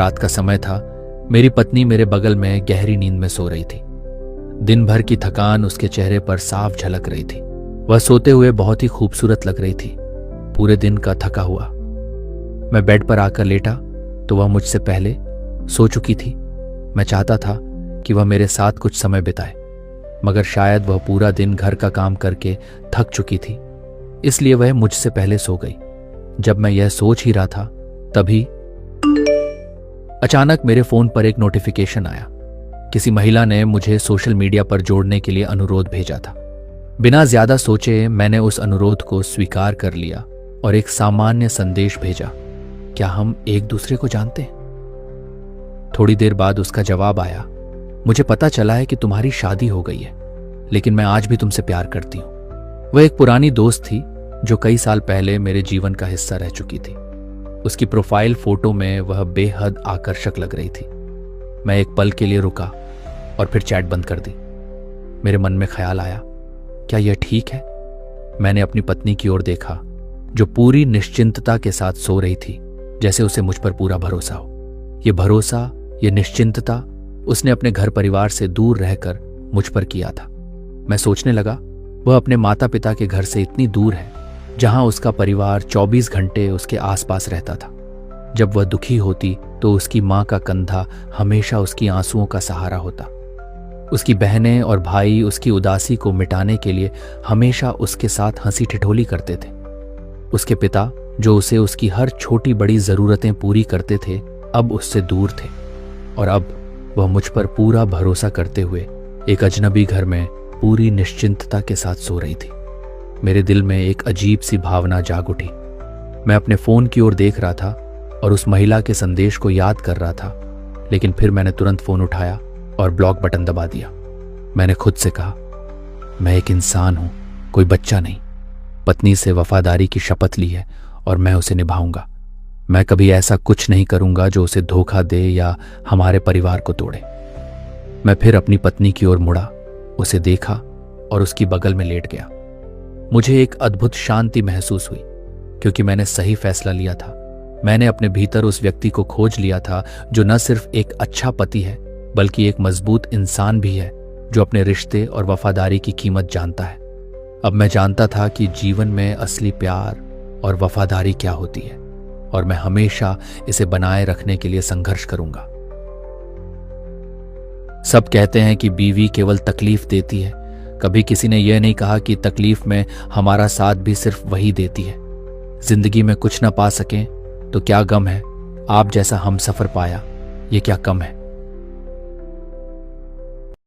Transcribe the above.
रात का समय था। मेरी पत्नी मेरे बगल में गहरी नींद में सो रही थी। दिन भर की थकान उसके चेहरे पर साफ झलक रही थी। वह सोते हुए बहुत ही खूबसूरत लग रही थी, पूरे दिन का थका हुआ। मैं बेड पर आकर लेटा तो वह मुझसे पहले सो चुकी थी। मैं चाहता था कि वह मेरे साथ कुछ समय बिताए, मगर शायद वह पूरा दिन घर का काम करके थक चुकी थी, इसलिए वह मुझसे पहले सो गई। जब मैं यह सोच ही रहा था तभी अचानक मेरे फोन पर एक नोटिफिकेशन आया। किसी महिला ने मुझे सोशल मीडिया पर जोड़ने के लिए अनुरोध भेजा था। बिना ज्यादा सोचे मैंने उस अनुरोध को स्वीकार कर लिया और एक सामान्य संदेश भेजा, क्या हम एक दूसरे को जानते हैं? थोड़ी देर बाद उसका जवाब आया, मुझे पता चला है कि तुम्हारी शादी हो गई है, लेकिन मैं आज भी तुमसे प्यार करती हूं। वह एक पुरानी दोस्त थी जो कई साल पहले मेरे जीवन का हिस्सा रह चुकी थी। उसकी प्रोफाइल फोटो में वह बेहद आकर्षक लग रही थी। मैं एक पल के लिए रुका और फिर चैट बंद कर दी। मेरे मन में ख्याल आया, क्या यह ठीक है? मैंने अपनी पत्नी की ओर देखा जो पूरी निश्चिंतता के साथ सो रही थी, जैसे उसे मुझ पर पूरा भरोसा हो। यह भरोसा, यह निश्चिंतता उसने अपने घर परिवार से दूर रहकर मुझ पर किया था। मैं सोचने लगा, वह अपने माता पिता के घर से इतनी दूर है जहां उसका परिवार 24 घंटे उसके आसपास रहता था। जब वह दुखी होती तो उसकी मां का कंधा हमेशा उसकी आंसुओं का सहारा होता। उसकी बहनें और भाई उसकी उदासी को मिटाने के लिए हमेशा उसके साथ हंसी ठिठोली करते थे। उसके पिता, जो उसे उसकी हर छोटी बड़ी जरूरतें पूरी करते थे, अब उससे दूर थे और अब वह मुझ पर पूरा भरोसा करते हुए एक अजनबी घर में पूरी निश्चिंतता के साथ सो रही थी। मेरे दिल में एक अजीब सी भावना जाग उठी। मैं अपने फोन की ओर देख रहा था और उस महिला के संदेश को याद कर रहा था, लेकिन फिर मैंने तुरंत फोन उठाया और ब्लॉक बटन दबा दिया। मैंने खुद से कहा, मैं एक इंसान हूं, कोई बच्चा नहीं। पत्नी से वफादारी की शपथ ली है और मैं उसे निभाऊंगा। मैं कभी ऐसा कुछ नहीं करूंगा जो उसे धोखा दे या हमारे परिवार को तोड़े। मैं फिर अपनी पत्नी की ओर मुड़ा, उसे देखा और उसकी बगल में लेट गया। मुझे एक अद्भुत शांति महसूस हुई क्योंकि मैंने सही फैसला लिया था। मैंने अपने भीतर उस व्यक्ति को खोज लिया था जो न सिर्फ एक अच्छा पति है बल्कि एक मजबूत इंसान भी है, जो अपने रिश्ते और वफादारी की कीमत जानता है। अब मैं जानता था कि जीवन में असली प्यार और वफादारी क्या होती है और मैं हमेशा इसे बनाए रखने के लिए संघर्ष करूंगा। सब कहते हैं कि बीवी केवल तकलीफ देती है। कभी किसी ने यह नहीं कहा कि तकलीफ में हमारा साथ भी सिर्फ वही देती है। जिंदगी में कुछ न पा सकें तो क्या गम है, आप जैसा हमसफर पाया, ये क्या कम है।